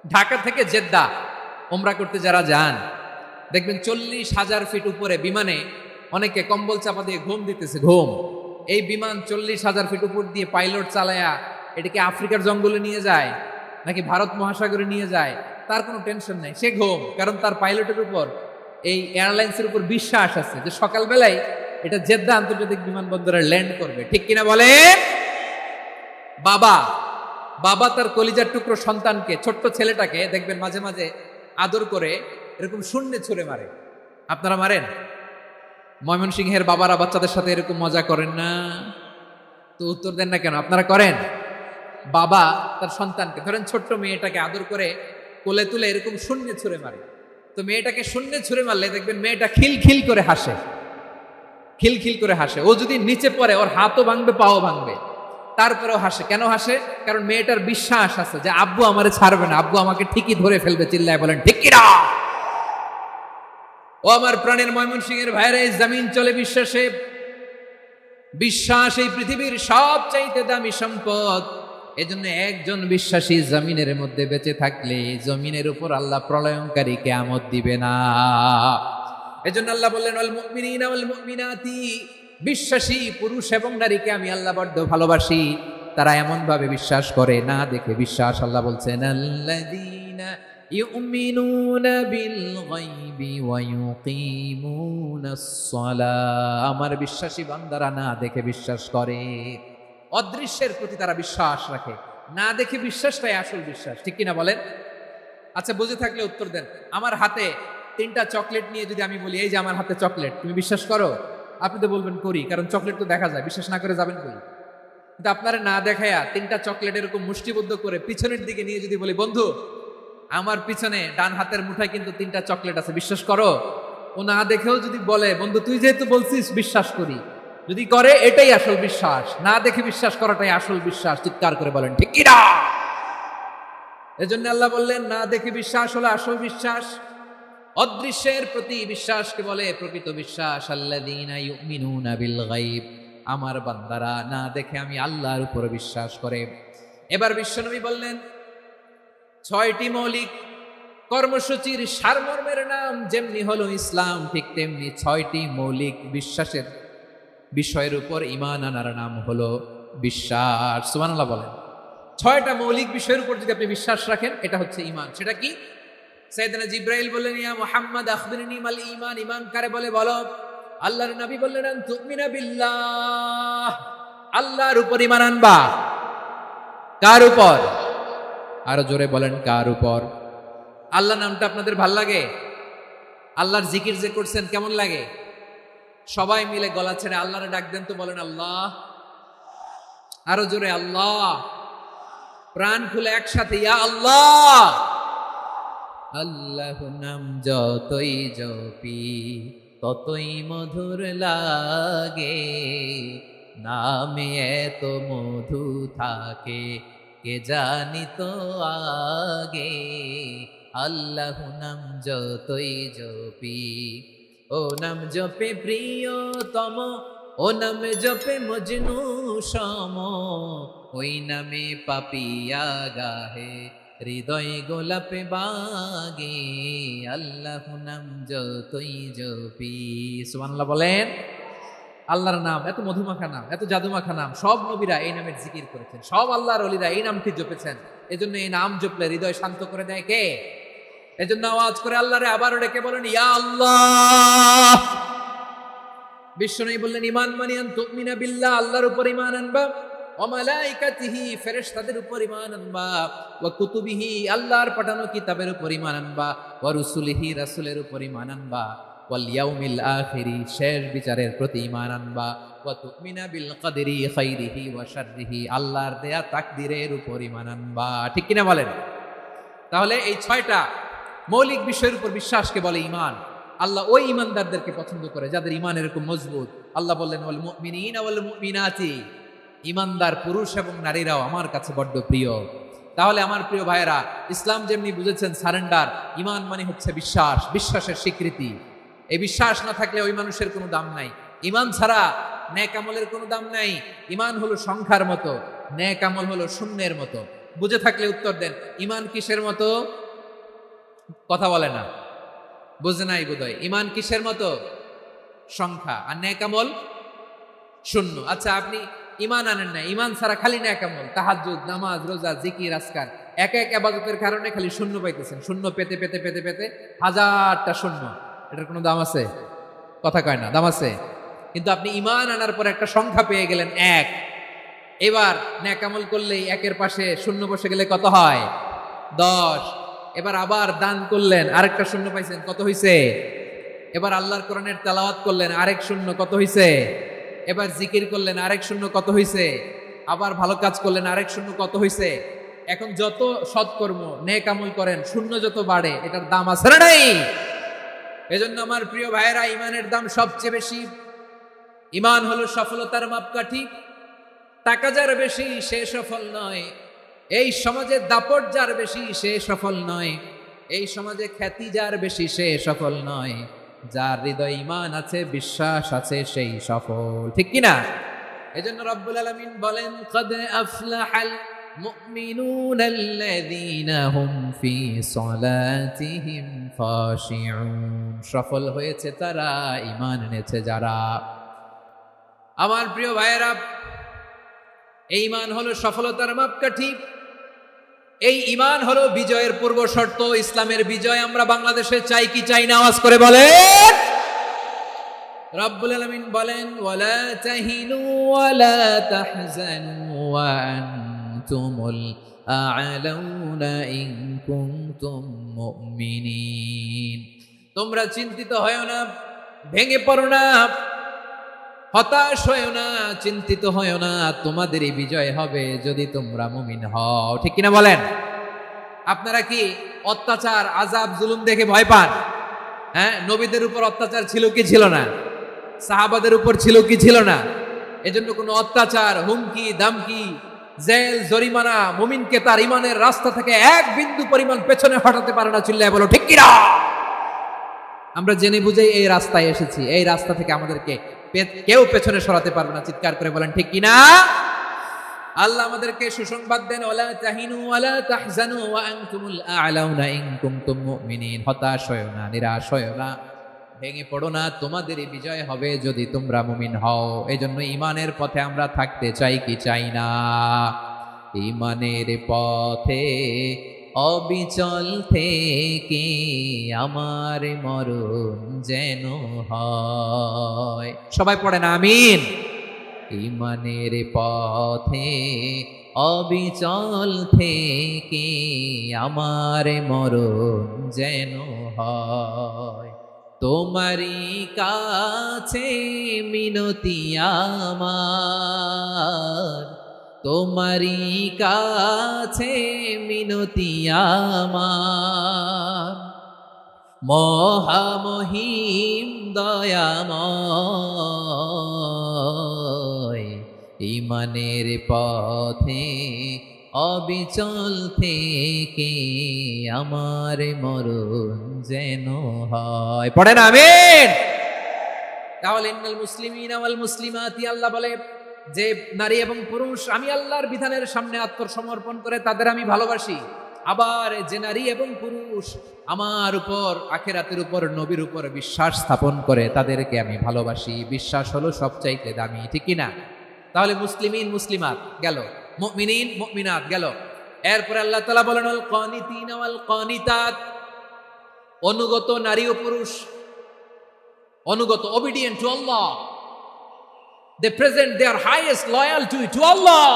A: ঢাকা থেকে জেদ্দা ওমরা করতে যারা যান দেখবেন 40,000 ফিট উপরে বিমানে অনেকে কম্বল চাপা দিয়ে ঘুম দিতেছে। ঘুম এই বিমান 40,000 ফিট উপর দিয়ে পাইলট চালায়া এটাকে আফ্রিকার জঙ্গলে নিয়ে যায় নাকি ভারত মহাসাগরে নিয়ে যায়, তার কোনো টেনশন নাই। সে ঘুম, কারণ তার পাইলটের উপর এই এয়ারলাইন্সের উপর বিশ্বাস আছে যে সকালবেলায় এটা জেদ্দা আন্তর্জাতিক বিমানবন্দরে ল্যান্ড করবে। ঠিক কিনা বলে? বাবা বাবা তার কলিজার টুকরো সন্তানকে, ছোট্ট ছেলেটাকে দেখবেন মাঝে মাঝে আদর করে এরকম শূন্যে ছুঁড়ে মারে। আপনারা মারেন? ময়মনসিংহের বাবারা বাচ্চাদের সাথে এরকম মজা করেন না? তো উত্তর দেন না কেন? আপনারা করেন? বাবা তার সন্তানকে, ধরেন ছোট্ট মেয়েটাকে আদর করে কোলে তুলে এরকম শূন্যে ছুঁড়ে মারে। তো মেয়েটাকে শূন্যে ছুঁড়ে মারলে দেখবেন মেয়েটা খিলখিল করে হাসে, খিলখিল করে হাসে। ও যদি নিচে পড়ে ওর হাতও ভাঙবে, পাও ভাঙবে, তারপরেও হাসে। কেন হাসে? কারণ মেয়েটার বিশ্বাস আছে যে আব্বু আমারে ছাড়বে না, আব্বু আমাকে ঠিকই ধরে ফেলবে। চিল্লায় বলেন ঠিক কিনা? ও আমার প্রাণের ময়মনসিংহের ভাইরা, এই জমিন চলে বিশ্বাসে। বিশ্বাস এই পৃথিবীর সবচাইতে দামি সম্পদ। এজন্য একজন বিশ্বাসী জমিনের মধ্যে বেঁচে থাকলে জমিনের উপর আল্লাহ প্রলয়ঙ্কারী কিয়ামত দিবে না। এজন্য আল্লাহ বললেন ওয়াল মুমিনিনা ওয়াল মুমিনাতি, বিশ্বাসী পুরুষ এবং নারীকে আমি আল্লাহ বড্ড ভালোবাসি। তারা এমন ভাবে বিশ্বাস করে, না দেখে বিশ্বাস। আল্লাহ বলছেন আল্লাযীনা ইউমিনুনা বিল গায়বি ওয়া ইউকিমুনাস সালাহ, আমার বিশ্বাসী বান্দারা না দেখে বিশ্বাস করে। অদৃশ্যের প্রতি তারা বিশ্বাস রাখে, না দেখে বিশ্বাসটাই আসল বিশ্বাস। ঠিক কিনা বলেন? আচ্ছা, বুঝে থাকলে উত্তর দেন। আমার হাতে 3টা চকলেট নিয়ে যদি আমি বলি এই যে আমার হাতে চকলেট, তুমি বিশ্বাস করো? আপনি তো বলবেন করি, কারণ চকলেট তো দেখা যায়। বিশ্বাস না করে যাবেন কই? কিন্তু আপনারা না দেখায়া 3টা চকলেট এরকম মুষ্টিবদ্ধ করে পিছনের দিকে নিয়ে যদি বলি বন্ধু আমার পিছনে ডান হাতের মুঠায় কিন্তু 3টা চকলেট আছে, বিশ্বাস করো? ও না দেখেও যদি বলে বন্ধু তুই যেহেতু বলছিস বিশ্বাস করি, যদি করে এটাই আসল বিশ্বাস। না দেখে বিশ্বাস করাটাই আসল বিশ্বাস। চিৎকার করে বলেন ঠিক কিনা? এজন্য আল্লাহ বললেন না দেখে বিশ্বাস হলো আসল বিশ্বাস। অদৃশ্যের প্রতি বিশ্বাসকে বলে প্রকৃত বিশ্বাস। আল্লাযীনা ইউমিনুনা বিল গায়ব, আমার বান্দারা না দেখে আমি আল্লাহর উপর বিশ্বাস করে। এবার বিশ্বনবী বললেন 6টি মৌলিক কর্মসূচির সারমর্মের নাম যেমনি হলো ইসলাম, ঠিক তেমনি 6টি মৌলিক বিশ্বাসের বিষয়ের উপর ঈমান আনার নাম হলো বিশ্বাস। সুবহানাল্লাহ বলেন। 6টা মৌলিক বিষয়ের উপর যদি আপনি বিশ্বাস রাখেন এটা হচ্ছে ঈমান। সেটা কি? সাইয়েদনা জিবরাইল বললেন ইয়া মুহাম্মদ আখবিরনি মাল ঈমান, ঈমান কারে বলে বলো। আল্লাহর নবী বললেন আন তুমিনা বিল্লাহ, আল্লাহর উপর ঈমান আনবা। কার উপর? আরো জোরে বলেন কার উপর? আল্লাহ নামটা আপনাদের ভাল লাগে? আল্লাহর জিকির যে করছেন কেমন লাগে? সবাই মিলে গলা ছেড়ে আল্লাহরে ডাক দেন তো, বলেন আল্লাহ। আরো জোরে আল্লাহ। প্রাণ খুলে একসাথে ইয়া আল্লাহ। আল্লাহ নাম যতই জপি ততই মধুর লাগে, নামে এত মধু থাকে কে জানি তো আগে। আল্লাহ নাম যতই জপি, ও নাম জপে প্রিয়তম, ও নাম জপে মজনু সম, ওই নামে পাপিয়া গাহে হৃদয় গোলাপে বাগে। আল্লাহ নাম যতই জপি। সুবহানাল্লাহ বলেন। আল্লাহর নাম এত মধুমাখা নাম, এত জাদুমাখা নাম। সব নবীরা এই নামের জিকির করেছেন, সব আল্লাহর ওলিরা এই নামটি জপেছেন। এজন্য এই নাম জপলে হৃদয় শান্ত করে দেয় কে? এজন্য আওয়াজ করে আল্লাহরে আবারও ডেকে বলেন ইয়া আল্লাহ। বিশ্বনবী বললেন ঈমান মানে আন তুমিনা বিল্লাহ, আল্লাহর উপর ঈমান আনবা, ওয়া মালাইকাতিহি, ফেরেশতাদের উপর ঈমান আনবা, ওয়া কুতুবিহি, আল্লাহর পাঠানো কিতাবের উপর ঈমান আনবা, ওয়া রুসুলিহি, রাসূলের উপর ঈমান আনবা, ওয়াল ইয়াউমিল আখিরি, শেষ বিচারের প্রতি ঈমান আনবা, ওয়া তুমিনা বিল কদরি খাইরিহি ওয়া শাররিহি, আল্লাহর দেয়া তাকদীরের উপর ঈমান আনবা। ঠিক কিনা বলেন? তাহলে এই 6টা মৌলিক বিষয়ের উপর বিশ্বাসকে বলে ঈমান। আল্লাহ ওই ঈমানদারদেরকে পছন্দ করে যাদের ঈমান এরকম মজবুত। আল্লাহ বললেন ওয়াল মুমিনিনা ওয়াল মুমিনাতি, ঈমানদার পুরুষ এবং নারীরাও আমার কাছে বড্ড প্রিয়। তাহলে আমার প্রিয় ভাইয়েরা, ইসলাম যেমনি বুঝেছেন সারেন্ডার, ঈমান মানে হচ্ছে বিশ্বাস, বিশ্বাসের স্বীকৃতি। এই বিশ্বাস না থাকলে ওই মানুষের কোনো দাম নাই। ঈমান ছাড়া নেক আমলের কোনো দাম নাই। ঈমান হলো সংখ্যার মতো, নেক আমল হলো শূন্যের মতো। বুঝে থাকলে উত্তর দেন, ঈমান কিসের মতো? কথা বলে না, বুঝে নাই বোধহয়। ঈমান কিসের মতো? সংখ্যা। আর নেক আমল শূন্য। আচ্ছা, আপনি ঈমান আনেন না, ঈমান ছাড়া খালি নেক আমল, তাহাজ্জুদ, নামাজ, রোজা, জিকির, আজকার, এক এক ইবাদতের কারণে খালি শূন্য পাইতেছেন। শূন্য পেতে পেতে পেতে পেতে হাজারটা শূন্য। এটার কোনো দাম আছে? কথা কয় না, দাম আছে। কিন্তু আপনি ঈমান আনার পর একটা সংখ্যা পেয়ে গেলেন, এক। এবার নেক আমল করলেই একের পাশে শূন্য বসে গেলে কত হয়? 10। এবার আবার দান করলেন, আরেকটা শূন্য পাইছেন, কত হইছে? এবার আল্লাহর কোরআনের তেলাওয়াত করলেন, আরেক শূন্য, কত হইছে? এবার জিকির করলেন, আরেক শূন্য, কত হইছে? আবার ভালো কাজ করলেন, আরেক শূন্য, কত হইছে? এখন যত সৎকর্ম নেক আমল করেন, শূন্য যত বাড়ে, এটার দাম আছে না নাই? এজন্য আমার প্রিয় ভাইয়েরা, ঈমানের দাম সবচেয়ে বেশি। ঈমান হলো সফলতার মাপকাঠি। টাকা যার বেশি সে সফল নয়, এই সমাজে দাপট যার বেশি সে সফল নয়, এই সমাজে খ্যাতি যার বেশি সে সফল নয়, যার হৃদয় ঈমান আছে, বিশ্বাস আছে, সেই সফল। ঠিক কিনা? এজন্য রব্বুল আলামিন বলেন, কদ আফলাহাল মুমিনুনাল্লাযীনা হুম ফি সলাতিহিম খাশিউন, সফল হয়েছে তারা, ঈমান এনেছে যারা। আমার প্রিয় ভাইয়েরা, এই ঈমান হলো সফলতার মাপকাঠি। এই ঈমান হলো বিজয়ের পূর্ব শর্ত। ইসলামের বিজয় আমরা বাংলাদেশে চাই কি চাই না? আওয়াজ করে বলেন। রব্বুল আলামিন বলেন, ওয়ালা তাহিনু ওয়ালা তাহজানু ওয়া আনতুমুল আ'লাউনা ইন কুনতুম মুমিনিন। তোমরা চিন্তিত হয়ো না, ভেঙে পড়ো না, হতাশ হয়ো না, চিন্তিত হয়ো না, তোমাদেরই বিজয় হবে যদি তোমরা মুমিন হও। ঠিক কিনা বলেন? আপনারা কি অত্যাচার, আযাব, জুলুম দেখে ভয় পান? হ্যাঁ, নবীদের উপর অত্যাচার ছিল কি ছিল না? সাহাবাদের উপর ছিল কি ছিল না? এজন্য কোনো অত্যাচার, হুমকি, দামকি, জেল, জরিমানা মুমিনকে তার ঈমানের রাস্তা থেকে এক বিন্দু পরিমাণ পেছনে হটাতে পারে না। চিল্লায় বলো ঠিক কিনা? আমরা জেনে বুঝে এই রাস্তায় এসেছি, এই রাস্তা থেকে আমাদেরকে কেউ পেছনে সরাতে পারবে না। চিৎকার করে বলেন ঠিক কিনা? আল্লাহ আমাদেরকে সুসংবাদ দেন, ওয়ালা তাহিনু ওয়ালা তাহজানু ওয়া আনতুমুল আ'লাউনা ইন কুনতুম মুমিনিন। হতাশ হয়ো না, নিরাশ হয়ো না, ভেঙে পড়ো না, তোমাদেরই বিজয় হবে যদি তোমরা মুমিন হও। এজন্য ঈমানের পথে আমরা থাকতে চাই কি চাই না? ঈমানের পথে অবিচল থেকে আমার মরণ যেন হয়। সবাই পড়েন আমিন। ঈমানের পথে অবিচল থেকে আমার মরণ যেন হয়। তোমারই কাছে মিনতি আমার, তোমারই কাছে মিনতি আমার, মহামহিম দয়াময়। ঈমানের পথে অবিচল থেকে আমার মরণ যেন হয়। পড়েন আমিন। তাহলে ইন্নাল মুসলিমিনা ওয়াল মুসলিমাতি, আল্লাহ বলে যে নারী এবং পুরুষ আমি আল্লাহর বিধানের সামনে আত্মসমর্পণ করে তাদের আমি ভালোবাসি। আবার যে নারী এবং পুরুষ আমার উপর, আখিরাতের উপর, নবীর উপর বিশ্বাস স্থাপন করে তাদেরকে আমি ভালোবাসি। বিশ্বাস হলো সবচাইতে দামি। ঠিক কিনা? তাহলে মুসলিমিন মুসলিমাত গেল, মুমিনিন মুমিনাত গেল। এরপরে আল্লাহ তাআলা বলেন, আল কানিতিনা ওয়াল কানিতাত, অনুগত নারী ও পুরুষ, অনুগত, obedient to Allah, they present their highest loyalty to Allah,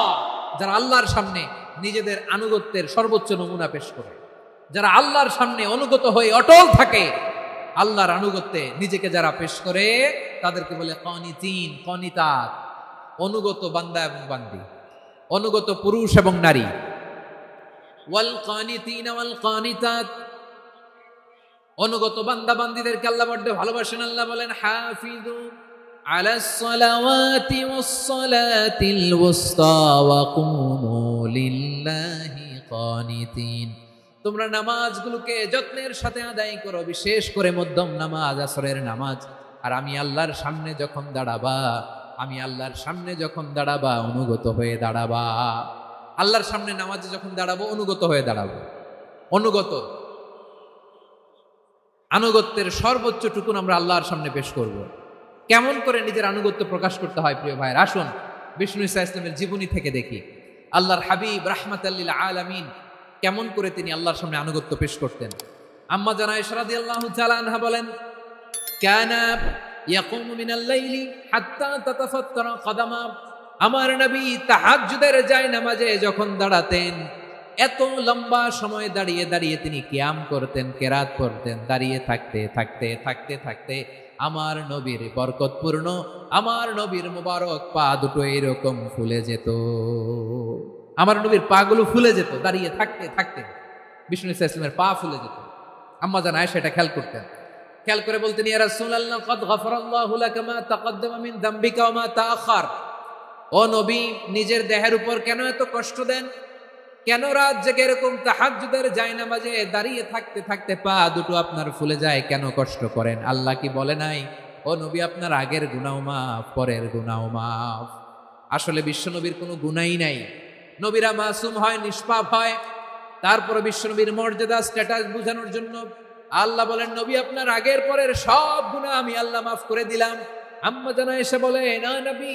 A: যারা আল্লাহর সামনে নিজেদের আনুগত্যের সর্বোচ্চ নমুনা পেশ করে, যারা আল্লাহর সামনে অনুগত হয়ে অটল থাকে, আল্লাহর আনুগত্যে নিজেকে যারা পেশ করে তাদেরকে বলে কানিতিন, কানিতাত, অনুগত বান্দা এবং বান্দি, অনুগত পুরুষ এবং নারী। ওয়াল কানিতিন ওয়াল কানিতাত, অনুগত বান্দা বান্দিদেরকে আল্লাহ বড্ড ভালোবাসেন। আল্লাহ বলেন হাফিজু আলাস সালাওয়াতি ওয়াস সালাতিল ওয়ুসতা ওয়া কুমু লিল্লাহি কানিতিন, তোমরা নামাজগুলোকে যত্নের সাথে আদায় করো, বিশেষ করে মধ্যম নামাজ, আসরের নামাজ। আর আমি আল্লাহর সামনে যখন দাঁড়াবা, আমি আল্লাহর সামনে যখন দাঁড়াবা অনুগত হয়ে দাঁড়াবা। আল্লাহর সামনে নামাজে যখন দাঁড়াবো অনুগত হয়ে দাঁড়াবো। অনুগত, আনুগত্যের সর্বোচ্চ টুকুন আমরা আল্লাহর সামনে পেশ করব। কেমন করে নিজের আনুগত্য প্রকাশ করতে হয় প্রিয় ভাইয়ের, আসুন বিষ্ণু ঈসা ইসলামের জীবনী থেকে দেখি। আল্লাহর হাবিব রাহমাতাল লিল আলামিন কেমন করে তিনি আল্লাহর সামনে আনুগত্য পেশ করতেন। আম্মা জানা আয়েশা রাদিয়াল্লাহু তাআলা আনহা বলেন, কানা ইয়াকুমু মিনাল লাইলি হাত্তা তাতাফাত্তারা কদামা, আমার নবী তাহাজ্জুদের জায়নামাজে যখন দাঁড়াতেন এত লম্বা সময় দাঁড়িয়ে দাঁড়িয়ে তিনি কিয়াম করতেন, কেরাত পড়তেন। দাঁড়িয়ে থাকতে থাকতে থাকতে থাকতে আমার নবীর বরকতপূর্ণ, আমার নবীর মুবারক পা দুটো এরকম ফুলে যেত। আমার নবীর পা গুলো ফুলে যেত দাঁড়িয়ে থাকতে থাকতে, বিষ্ণু ঈসা ইসলামের পা ফুলে যেত। আম্মা জান আয়েশা এটা খেয়াল করতেন। খেয়াল করে বলতেন, ইয়া রাসূলুল্লাহ ক্বাদ গাফারাল্লাহু লাকা মা তাকদ্দামা মিন যামবিকা ওয়া মা তাআখার। ও নবী, নিজের দেহের উপর কেন এত কষ্ট দেন? কেন রাত জেগে এরকম তাহাজ্জুদের জায়নামাজে দাঁড়িয়ে থাকতে থাকতে পা দুটো আপনার ফুলে যায়? কেন কষ্ট করেন? আল্লাহ কি বলে নাই, ও নবী আপনার আগের গুনাহ মাফ, পরের গুনাহ মাফ? আসলে বিশ্বনবীর কোনো গুনাহই নাই। নবীরা মাসুম হয়, নিষ্পাপ হয়। তারপরে বিশ্বনবীর মর্যাদা, স্ট্যাটাস বোঝানোর জন্য আল্লাহ বলেন, নবী আপনার আগের পরের সব গুনাহ আমি আল্লাহ মাফ করে দিলাম। আম্মা জানা এসে বলে, না নবী,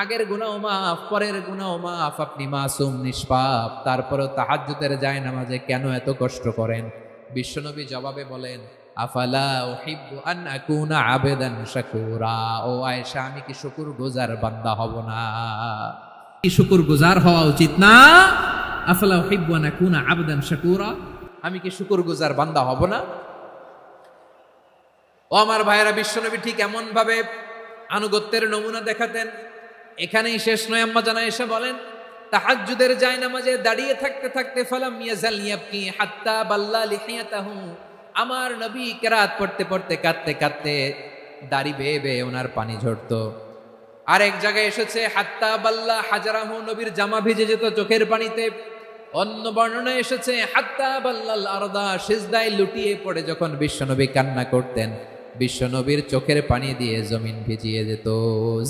A: আগের গুনাহ মাফ, পরের গুনাহ মাফ, আপনি মাসুম, নিষ্পাপ, তারপরেও তাহাজ্জুদের জায়নামাজে কেন এত কষ্ট করেন? বিশ্বনবী জবাবে বলেন, আফালা উহিব্বু আন আকুনা আবেদান শাকুরা। ও আয়েশা, আমি কি শুকরগুজার বান্দা হব না? কি শুকরগুজার হওয়া উচিত না? আফালা উহিব্বু আন আকুনা আবদান শাকুরা, আমি কি শুকরগুজার বান্দা হব না? ও আমার ভাইয়েরা, বিশ্বনবী ঠিক এমন ভাবে আনুগত্যের নমুনা দেখাতেন। এখানেই শেষ নয়। আম্মা জানা এসে বলেন, তাহাজ্জুদের জায়নামাজে দাঁড়িয়ে থাকতে থাকতে ফালাম ইয়াজাল ইয়াবকি হাত্তা বাল্লা লিহিয়াতাহু, আমার নবী কেরাত পড়তে পড়তে কাঁদতে কাঁদতে দাড়ি বেয়ে বেয়ে ওনার পানি ঝরতো। আর এক জায়গায় এসেছে হাত্তা বাল্লা হাজারাহু, নবীর জামা ভিজে যেত চোখের পানিতে। অন্য বর্ণনায় এসেছে হাত্তা বাল্লাল আরদা, সিজদায় লুটিয়ে পড়ে যখন বিশ্বনবী কান্না করতেন, বিশ্বনবীর চোখের পানি দিয়ে জমিন ভিজিয়ে যেত,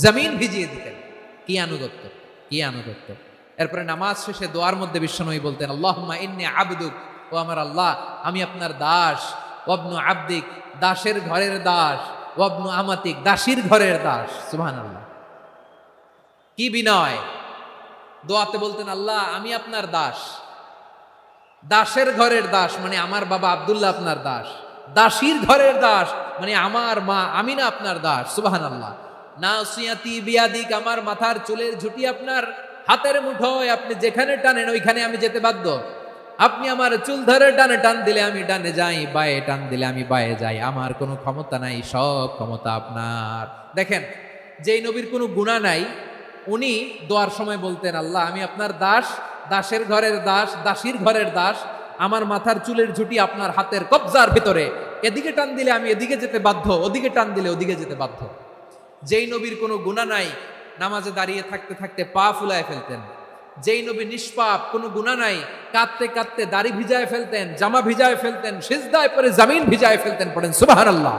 A: জমিন ভিজিয়ে দিতেন। কি আনুগত্য, কি আনুগত্য! এরপরে নামাজ শেষে দোয়ার মধ্যে বিশ্বনবী বলতেন, আল্লাহুম্মা ইন্নী আবদুক, ও আমার আল্লাহ আমি আপনার দাস, ওয়াবনু আবদিক, দাসের ঘরের দাস, ওয়াবনু আমাতিক, দাসীর ঘরের দাস। সুবহানাল্লাহ, কি বিনয়! দোয়াতে বলতেন, আল্লাহ আমি আপনার দাস, দাসের ঘরের দাস মানে আমার বাবা আব্দুল্লাহ আপনার দাস, দাসীর ঘরের দাস মানে আমার মা আমিনা আপনার দাস। সুবহানাল্লাহ। নাসিয়াতি বিয়াদিক, আমার মাথার চুলের ঝুঁটি আপনার হাতের মুঠোয়, আপনি যেখানে টানেন ওইখানে আমি যেতে বাধ্য। আপনি আমার চুল ধরে ডানে টান দিলে আমি ডানে যাই, বায়ে টান দিলে আমি বায়ে যাই, আমার কোনো ক্ষমতা নাই, সব ক্ষমতা আপনার। দেখেন, যেই নবীর কোনো গুনাহ নাই উনি দোয়ার সময় বলতেন, আল্লাহ আমি আপনার দাস, দাসের ঘরের দাস, দাসীর ঘরের দাস, আমার মাথার চুলের ঝুঁটি আপনার হাতের কবজার ভিতরে, এদিকে টান দিলে আমি এদিকে যেতে বাধ্য, ওদিকে টান দিলে ওদিকে যেতে বাধ্য। যেই নবীর কোনো গুনাহ নাই নামাজে দাঁড়িয়ে থাকতে থাকতে পা ফুলায় ফেলতেন। যেই নবী নিষ্পাপ, কোনো গুনাহ নাই, কাঁদতে কাঁদতে দাড়ি ভিজায় ফেলতেন, জামা ভিজায় ফেলতেন, সিজদায় পরে জমিন ভিজায় ফেলতেন। পড়েন সুবহানাল্লাহ।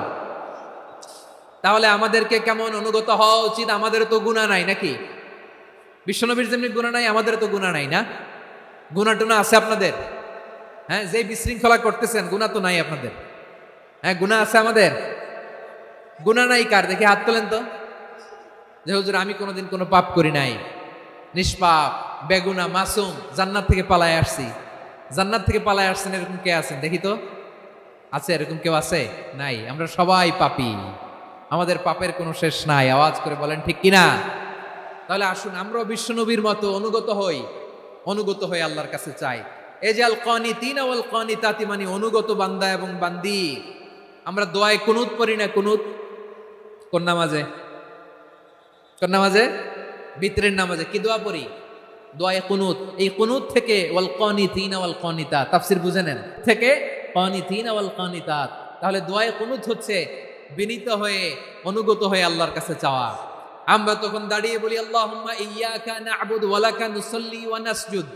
A: তাহলে আমাদেরকে কেমন অনুগত হওয়া উচিত? আমাদের তো গুনাহ নাই নাকি? বিশ্বনবীর যেমনি গুনাহ নাই, আমাদের তো গুনাহ নাই না? গুনাহ টুনা আছে আপনাদের? হ্যাঁ, যে বিশৃঙ্খলা করতেছেন গুনাহ তো নাই আপনাদের? হ্যাঁ, গুনাহ আছে আমাদের? গুনাহ নাই কার? দেখি হাত তোলেন তো, যে হুজুর আমি কোনোদিন কোনো পাপ করি নাই, নিষ্পাপ, বেগুনা, মাসুম, জান্নাত থেকে পালায় আসছি। জান্নাত থেকে পালায় আসছেন এরকম কে আছেন দেখি তো? আছে এরকম কেউ? আছে? নাই। আমরা সবাই পাপী, আমাদের পাপের কোনো শেষ নাই। আওয়াজ করে বলেন ঠিক কিনা? তাহলে আসুন আমরাও বিশ্বনবীর মতো অনুগত হই, অনুগত হয়ে আল্লাহর কাছে চাই। এই যে আল কানিতিনা ওয়াল কানিতাতি, মানে অনুগত বান্দা এবং বান্দি, আমরা দোয়ায় কুনুত পড়ি না? কুনুত কোন নামাজে? কোন নামাজে? বিতরের নামাজে কি দোয়া পড়ি? দোয়ায়ে কুনুত। এই কুনুত থেকে ওয়াল কানিতিনা ওয়াল কানিতাত, তাফসীর বুঝে নেন, থেকে কানিতিনা ওয়াল কানিতাত। তাহলে দোয়ায়ে কুনুত হচ্ছে বিনীত হয়ে, অনুগত হয়ে আল্লাহর কাছে চাওয়া। আমরা তখন দাঁড়িয়ে বলি আল্লাহুম্মা ইয়্যাকা না'বুদু ওয়া লাকা নুসাল্লি ওয়া নাসজুদ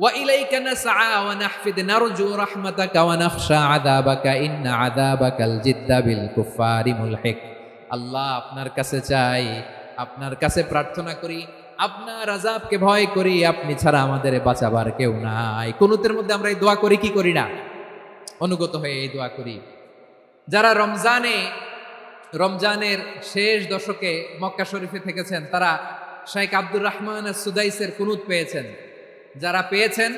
A: ওয়া ইলাইকা নাসআ ওয়া নাহফিদ নারজু রাহমাতাকা ওয়া নাখশা আযাবাকা ইন্না আযাবাকাল জিদ্দা বিল কুফফারি মুলহিক। আল্লাহ, আপনার কাছে চাই, আপনার কাছে প্রার্থনা করি, আপনার আযাবকে ভয় করি, আপনি ছাড়া আমাদের বাঁচাবার কেউ নাই। কুনুতের মধ্যে আমরা এই দোয়া করি কি করি না? অনুগত হয়ে এই দোয়া করি। যারা রমজানের শেষ দশকে মক্কা শরীফে থেকেছেন তারা শেখ আব্দুর রহমান সুদাইসের কুনুত পেয়েছেন। যারা পেয়েছেন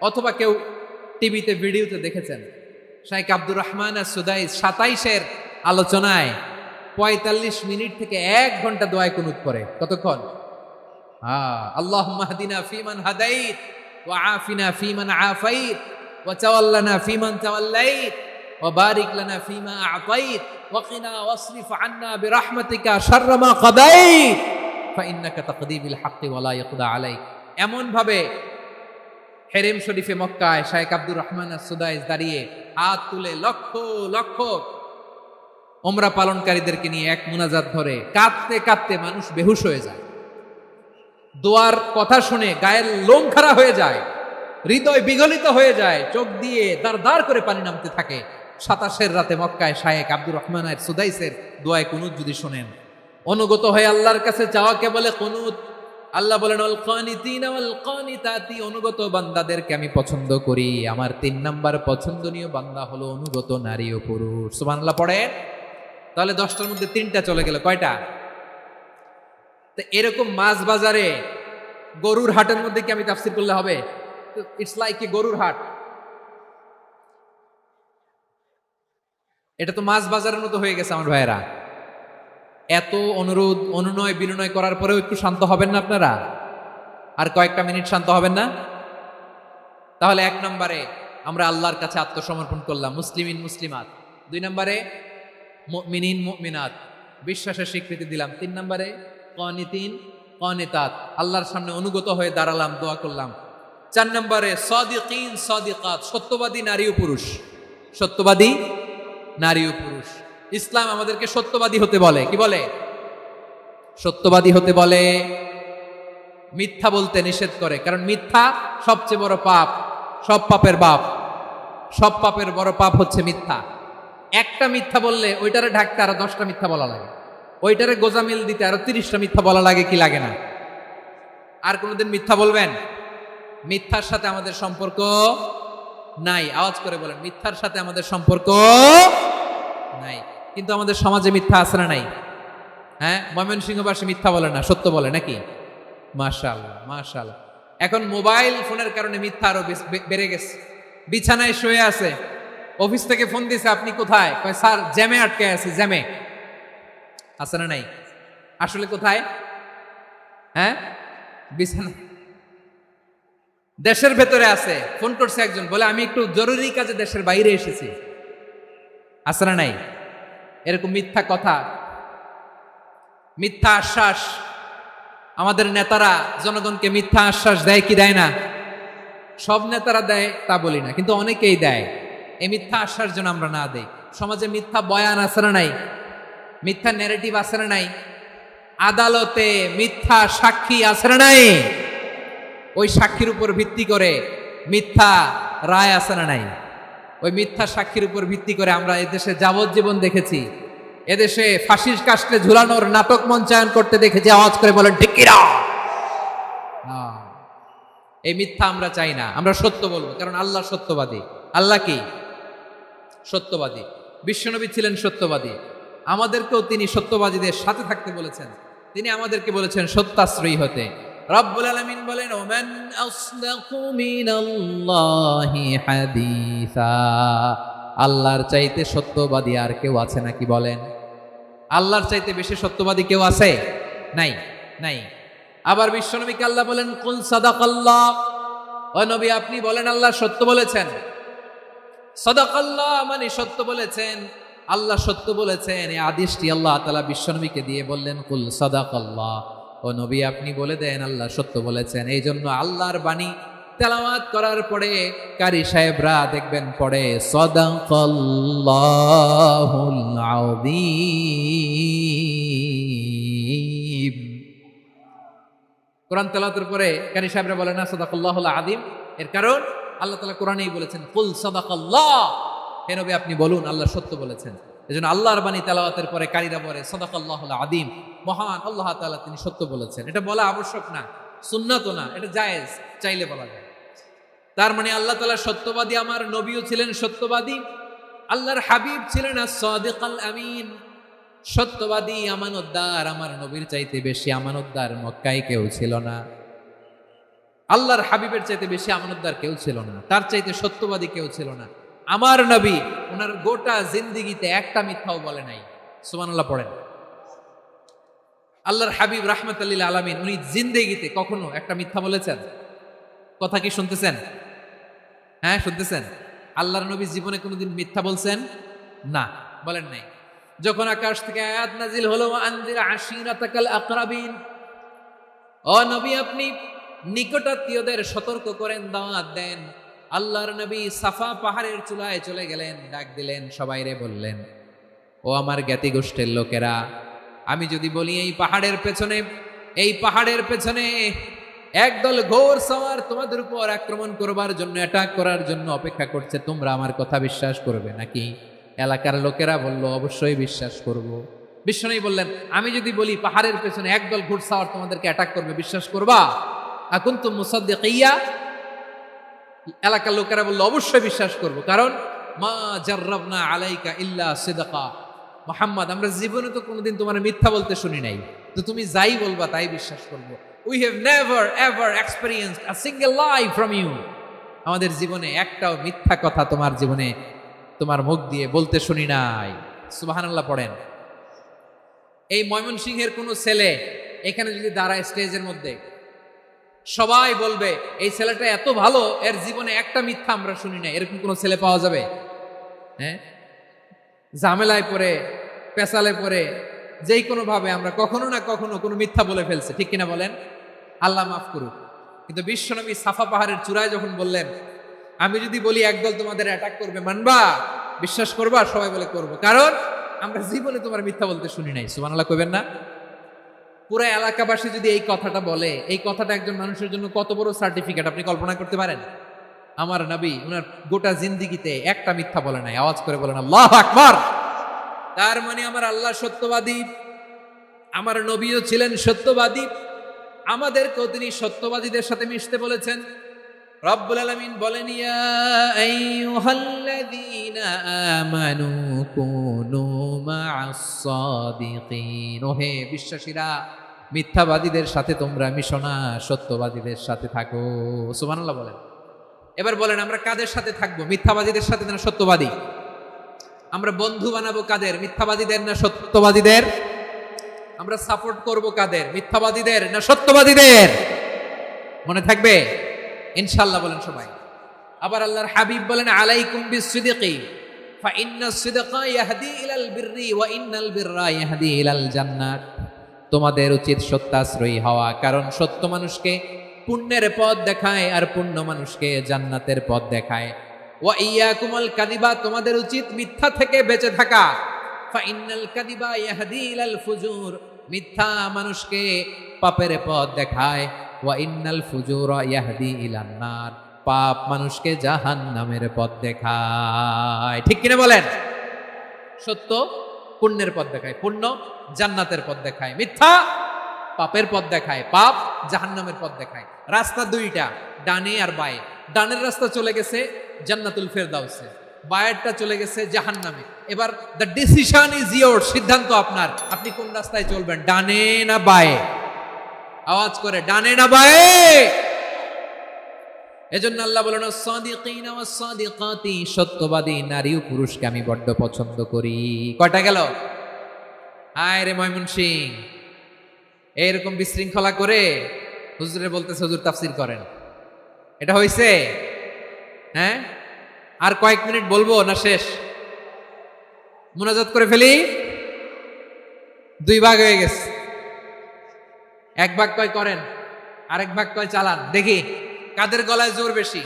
A: অথবা কেউ টিভিতে ভিডিওতে দেখেছেন, শেখ আব্দুর রহমান সুদাইস 27-এর আলোচনায় 45 মিনিট থেকে 1 ঘন্টা দোয়ায় কুনুত করে। কতক্ষণ? আল্লাহুম্মা হদিনা ফিমান হাদাইত ওয়া আফিনা ফিমান আফাইত ওয়া তাওয়াল্লানা ফিমান তাওয়াল্লাইত ওয়া বারিক লানা ফিমা আ'তাইত ওয়া কিনা ওয়াসরিফ আন্না বিরহমাতিকা শাররা মা কাদাইত ফাইন্নাকা তাকদি বিল হাক্কি ওয়া লা ইয়াকদা আলাইক। এমন ভাবে হেরেম শরীফে মক্কায় শেখ আব্দুর রহমান সুদাইস দাঁড়িয়ে হাত তুলে লক্ষ লক্ষ উমরা পালনকারীদেরকে নিয়ে এক মুনাজাত ধরে কাঁদতে কাঁদতে মানুষ বেহুশ হয়ে যায়। দোয়ার কথা শুনে গায়ের লোম খাড়া হয়ে যায়, হৃদয় বিগলিত হয়ে যায়, চোখ দিয়ে দাঁড় দাঁড় করে পানি নামতে থাকে। 27-এর রাতে মক্কায় শেখ আব্দুর রহমান সুদাইসের দোয়ায় কুনুত যদি শোনেন, অনুগত হয়ে আল্লাহর কাছে চাওয়াকে বলে কুনুত। আল্লাহ বলেন আল কানিতিনা ওয়াল কানিতাতি, অনুগত বান্দাদেরকে আমি পছন্দ করি। আমার 3 নাম্বার পছন্দনীয় বান্দা হলো অনুগত নারী ও পুরুষ। সুবহানাল্লাহ পড়ে। তাহলে 10টার মধ্যে 3টা চলে গেল, কয়টা? তো এরকম মাছ বাজারে গরুর হাটের মধ্যে কি আমি তাফসীর করলে হবে? ইটস লাইক এ গরুর হাট। এটা তো মাছ বাজারের মতো হয়ে গেছে আমার ভাইয়েরা। এত অনুরোধ অনুনয় বিনয় করার পরেও একটু শান্ত হবেন না আপনারা? আর কয়েকটা মিনিট শান্ত হবেন না? তাহলে 1 নম্বরে আমরা আল্লাহর কাছে আত্মসমর্পণ করলাম, মুসলিমিন মুসলিমাত। 2 নম্বরে মুমিনিন মুমিনাত, বিশ্বাসের স্বীকৃতি দিলাম। 3 নম্বরে কানিতিন কানিতাত, আল্লাহর সামনে অনুগত হয়ে দাঁড়ালাম, দোয়া করলাম। 4 নম্বরে সাদিকিন সাদিকাত, সত্যবাদী নারী ও পুরুষ। সত্যবাদী নারী ও পুরুষ। ইসলাম আমাদেরকে সত্যবাদী হতে বলে। কি বলে? সত্যবাদী হতে বলে, মিথ্যা বলতে নিষেধ করে। কারণ মিথ্যা সবচেয়ে বড় পাপ, সব পাপের বাপ। সব পাপের বড় পাপ হচ্ছে মিথ্যা। একটা মিথ্যা বললে ওইটারে ঢাকতে আরো 10টা মিথ্যা বলা লাগে, ওইটারে গোজামিল দিতে আরো 30টা মিথ্যা বলা লাগে, কি লাগে না? আর কোনোদিন মিথ্যা বলবেন? মিথ্যার সাথে আমাদের সম্পর্ক নাই। আওয়াজ করে বলেন, মিথ্যার সাথে আমাদের সম্পর্ক নাই। কিন্তু আমাদের সমাজে মিথ্যা আছে না নাই? হ্যাঁ, ময়মনসিংহবাসী মিথ্যা বলে না, সত্য বলে নাকি? মাশাআল্লাহ মাশাআল্লাহ। এখন মোবাইল ফোনের কারণে মিথ্যা আরো বেড়ে গেছে। বিছানায় শুয়ে আছে, অফিস থেকে ফোন দিয়েছে, আপনি কোথায়? কয় স্যার জ্যামে আটকে আছি। জ্যামে আছে না নাই? আসলে কোথায়? হ্যাঁ, বিছানা। দেশের ভেতরে আছে, ফোন করছে একজন, বলে আমি একটু জরুরি কাজে দেশের বাইরে এসেছি। আছে না নাই? এরকম মিথ্যা কথা, মিথ্যা আশ্বাস। আমাদের নেতারা জনগণকে মিথ্যা আশ্বাস দেয় কি দেয় না? সব নেতারা দেয় তা বলি না, কিন্তু অনেকেই দেয়। এই মিথ্যা আশ্বাস যেন আমরা না দেই। সমাজে মিথ্যা বয়ান আছে না নাই? মিথ্যা ন্যারেটিভ আছে না নাই? আদালতে মিথ্যা সাক্ষী আছে না নাই? ওই সাক্ষীর উপর ভিত্তি করে মিথ্যা রায় আছে না নাই? ওই মিথ্যা সাক্ষীর উপর ভিত্তি করে আমরা এদেশে যাবজ্জীবন দেখেছি, এদেশে ফাঁসির কাস্টে ঝুলানোর নাটক মঞ্চায়ন করতে দেখেছি। আওয়াজ করে বলেন ঠিক কিনা? এই মিথ্যা আমরা চাই না, আমরা সত্য বলবো, কারণ আল্লাহ সত্যবাদী। আল্লাহ কি? সত্যবাদী। বিশ্বনবী ছিলেন সত্যবাদী, আমাদেরকেও তিনি সত্যবাদীদের সাথে থাকতে বলেছেন। তিনি আমাদেরকে বলেছেন সত্যাশ্রয়ী হতে। রব্বুল আলামিন বলেন ওমান আসদাকু মিনাল্লাহি হাদিসা, আল্লাহর চাইতে সত্যবাদী আর কেউ আছে নাকি বলেন? আল্লাহর চাইতে বেশি সত্যবাদী কেউ আছে? নাই, নাই। আবার বিশ্বনবীকে আল্লাহ বলেন কুল সাদাকাল্লাহ, ও নবী আপনি বলেন আল্লাহ সত্য বলেছেন। সাদাকাল্লাহ মানে সত্য বলেছেন। আল্লাহ সত্য বলেছেন, এই আদেশটি আল্লাহ তাআলা বিশ্বনবীকে দিয়ে বললেন, কুল সাদাকাল্লাহ, ও নবী আপনি বলে দেন আল্লাহ সত্য বলেছেন। এই জন্য আল্লাহর বাণী তেলাওয়াত করার পরে কারি সাহেবরা দেখবেন পড়ে সাদাকাল্লাহুল আযীম। কোরআন তেলাওয়াতের পরে কারি সাহেবরা বলে না সাদাকাল্লাহুল আযীম, এর কারণ আল্লাহ তাআলা কোরআনেই বলেছেন কুল সাদাকাল্লাহ, হে নবী আপনি বলুন আল্লাহ সত্য বলেছেন। এজন্য আল্লাহর বাণী তেলাওয়াতের পরে কারিরা বলে সাদাকাল্লাহুল আযীম, মহান আল্লাহ তাআলা তিনি সত্য বলেছেন। এটা বলা আবশ্যক না, সুন্নাতও না, এটা জায়েজ, চাইলে বলা যায়। তার মানে আল্লাহ তাআলা সত্যবাদী, আমার নবীও ছিলেন সত্যবাদী, আল্লাহর হাবিব ছিলেন as-সাদিকাল আমিন, সত্যবাদী আমানতদার। আমার নবীর চাইতে বেশি আমানতদার মক্কায় কেউ ছিল না, আল্লাহর হাবিবের চাইতে বেশি আমানতদার কেউ ছিল না, তার চাইতে সত্যবাদী কেউ ছিল না। আমার নবী ওনার গোটা জিন্দেগিতে একটা মিথ্যাও বলে নাই। সুবহানাল্লাহ পড়েন। আল্লাহর হাবিব রাহমাতুল লিল আলামিন উনি জিন্দেগিতে কখনো একটা মিথ্যা বলেছেন? কথা কি শুনতেছেন? হ্যাঁ শুনতেছেন? আল্লাহর নবী জীবনে কোনোদিন মিথ্যা বলছেন? না, বলেন নাই। যখন আকাশ থেকে আয়াত নাজিল হলো আনজির আশিরাতাকাল আকরাবিন, ও নবী আপনি নিকটাত্মীয়দের সতর্ক করেন, দাওয়াত দেন। আল্লাহর নবী সাফা পাহাড়ের চূড়ায় চলে গেলেন, ডাক দিলেন, সবাইরে বললেন, ও আমার জ্ঞাতি গোষ্ঠীর লোকেরা, আমি যদি বলি এই পাহাড়ের পেছনে একদল ঘোর সওয়ার তোমাদের উপর আক্রমণ করবার জন্য, অ্যাটাক করার জন্য অপেক্ষা করছে, তোমরা আমার কথা বিশ্বাস করবে নাকি? এলাকার লোকেরা বলল অবশ্যই বিশ্বাস করব। বিশ্বনবী বললেন, আমি যদি বলি পাহাড়ের পেছনে একদল ঘোড়সাওয়ার তোমাদেরকে অ্যাটাক করবে, বিশ্বাস করবা? আকুনতুম মুসাদ্দিকিয়া? এলাকার লোকেরা বলল অবশ্যই বিশ্বাস করব, কারণ মা জাররাবনা আলাইকা ইল্লা সিদকা, মুহাম্মদ আমরা জীবনে তো কোনোদিন তোমার মিথ্যা বলতে শুনি নাই, তো তুমি যাই বলবা তাই বিশ্বাস করব। We have never ever experienced a single lie from you, আমাদের জীবনে একটাও মিথ্যা কথা তোমার জীবনে তোমার মুখ দিয়ে বলতে শুনি নাই। সুবহানাল্লাহ পড়েন। এই ময়মনসিংহের কোন ছেলে এখানে যদি দাঁড়ায় স্টেজের মধ্যে, সবাই বলবে এই ছেলেটা এত ভালো, এর জীবনে একটা মিথ্যা আমরা শুনি না। এরকম কোন ছেলে পাওয়া যাবে? হ্যাঁ, ঝামেলায় পড়ে, পেশালে পড়ে, যেই কোনো ভাবে আমরা কখনো না কখনো কোনো মিথ্যা বলে ফেলছে, ঠিক কিনা বলেন? আল্লাহ মাফ করুক। কিন্তু বিশ্বনবী সাফা পাহাড়ের চূড়ায় যখন বললেন, আমি যদি বলি একদল তোমাদের অ্যাটাক করবে, মানবা? বিশ্বাস করবা? সবাই বলে করবো, কারণ আমরা জীবনে তোমার মিথ্যা বলতে শুনি নাই। সুবহানাল্লাহ কইবেন না? পুরো এলাকাবাসী যদি এই কথাটা বলে, এই কথাটা একজন মানুষের জন্য কত বড় সার্টিফিকেট আপনি কল্পনা করতে পারেন? আমার নবী ওনার গোটা জিন্দেগিতে একটা মিথ্যা বলে নাই। আওয়াজ করে বলেন আল্লাহু আকবার। তার মানে আমার আল্লাহ সত্যবাদী, আমার নবীও ছিলেন সত্যবাদী, আমাদেরকেও তিনি সত্যবাদীদের সাথে মিশতে বলেছেন। রব্বুল আলামিন বলেন, ইয়া আইয়ুহাল্লাযীনা আমানু কুনু মা'আস সাদিকিন, ওহে বিশ্বাসীরা মিথ্যাবাদীদের সাথে তোমরা মিশো না, সত্যবাদীদের সাথে থাকো। সুবহানাল্লাহ বলেন। এবার বলেন আমরা কাদের সাথে থাকবো? মিথ্যাবাদীদের সাথে না সত্যবাদী? আমরা বন্ধু বানাবো কাদের? মিথ্যাবাদীদের না সত্যবাদীদের? আমরা সাপোর্ট করব কাদের? মিথ্যাবাদীদের না সত্যবাদীদের? মনে থাকবে ইনশাআল্লাহ বলেন সবাই। আবার আল্লাহর হাবিব বলেন, আলাইকুম বিসসিদকি ফা ইন্নাস সিদকা ইয়াহদি ইলাল বিররি ওয়া ইন্নাল বিররা ইয়াহদি ইলাল জান্নাত। তোমাদের উচিত সত্যাশ্রয়ী হওয়া, কারণ সত্য মানুষকে পুণ্যের পথ দেখায় আর পুণ্য মানুষকে জান্নাতের পথ দেখায়। ওয়া ইয়াকুমুল কাযিবা, তোমাদের উচিত মিথ্যা থেকে বেঁচে থাকা। ফা ইন্নাল কাযিবা ইয়াহদি ইলাল ফুজুর, মিথ্যা মানুষকে পাপের পথ দেখায়। ওয়া ইন্নাল ফুজুরা ইয়াহদি ইলান নার, পাপ মানুষকে জাহান্নামের পথ দেখায়। ঠিক কিনা বলেন? সত্য পুণ্যের পথ দেখায়, পুণ্য জান্নাতের পথ দেখায়, মিথ্যা পাপের পথ দেখায়, পাপ জাহান্নামের পথ দেখায়। রাস্তা দুইটা, ডানে আর বায়ে। ডানের রাস্তা চলে গেছে জান্নাতুল ফেরদাউসে, বায়েরটা চলে গেছে জাহান্নামে। এবার দ্য ডিসিশন ইজ ইয়োর, সিদ্ধান্ত আপনার, আপনি কোন রাস্তায় চলবেন, ডানে না বায়ে? আওয়াজ করে, ডানে না বায়ে? এজন্য আল্লাহ বলেন, সাদিকিনা ওয়াস সাদিকাতি, সত্যবাদী নারী ও পুরুষকে আমি বড্ড পছন্দ করি। কয়টা গেল? হায় রে ময়মনসিং, এরকম বিশৃঙ্খলা করে হুজুরে বলতেছে হুজুর তাফসীর করেন, এটা হইছে? হ্যাঁ, আর কয়েক মিনিট বলবো না শেষ? মুনাজাত করে ফেলি। দুই ভাগ হয়ে গেছে, এক ভাগ কয় করেন, আরেক ভাগ কয় চালান। দেখি কাদের গলায় জোর বেশি।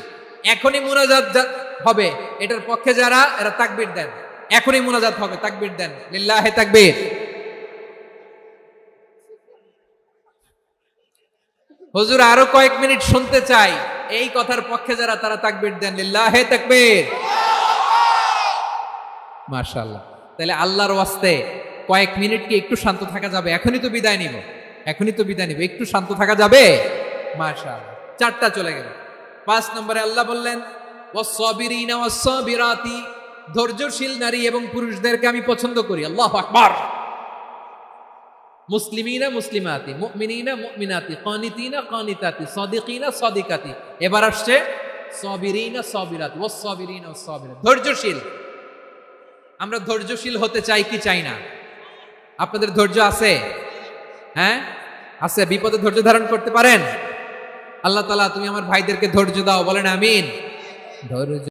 A: এখনই মুনাজাত হবে, এটার পক্ষে যারা, এরা তাকবীর দেন। এখনই মুনাজাত হবে, তাকবীর দেন, লিল্লাহে তাকবীর। হুজুর আরো কয়েক মিনিট শুনতে চাই, এই কথার পক্ষে যারা, তারা তাকবীর দেন, লিল্লাহে তাকবীর। মাশাআল্লাহ। তাহলে আল্লাহর ওয়াস্তে কয়েক মিনিট কি একটু শান্ত থাকা যাবে? এখনই তো বিদায় নিব, এখনই তো বিদায় নিব, একটু শান্ত থাকা যাবে? মাশাআল্লাহ। 4টা চলে গেল। 5 নম্বরে আল্লাহ বললেন ওয়াস-সাবিরিনা ওয়াস-সাবিরাতি, ধৈর্যশীল নারী এবং পুরুষদেরকে আমি পছন্দ করি। আল্লাহু আকবার। মুসলিমিনা মুসলিমাতি, মুমিনিনা মুমিনাতি, কানিতিনা কানিতাতি, সাদিকিনা সাদিকাতি। এবার আসছে সাবিরিনা সাবিরাতি, ওয়াস-সাবিরিনা ওয়াস-সাবিরাত, ধৈর্যশীল। আমরা ধৈর্যশীল হতে চাই কি চাই না? আপনাদের ধৈর্য আছে? হ্যাঁ আছে। বিপদে ধৈর্য ধারণ করতে পারেন? আল্লাহ তাআলা তুমি আমার ভাইদেরকে ধৈর্য দাও, বলেন আমিন। ধৈর্য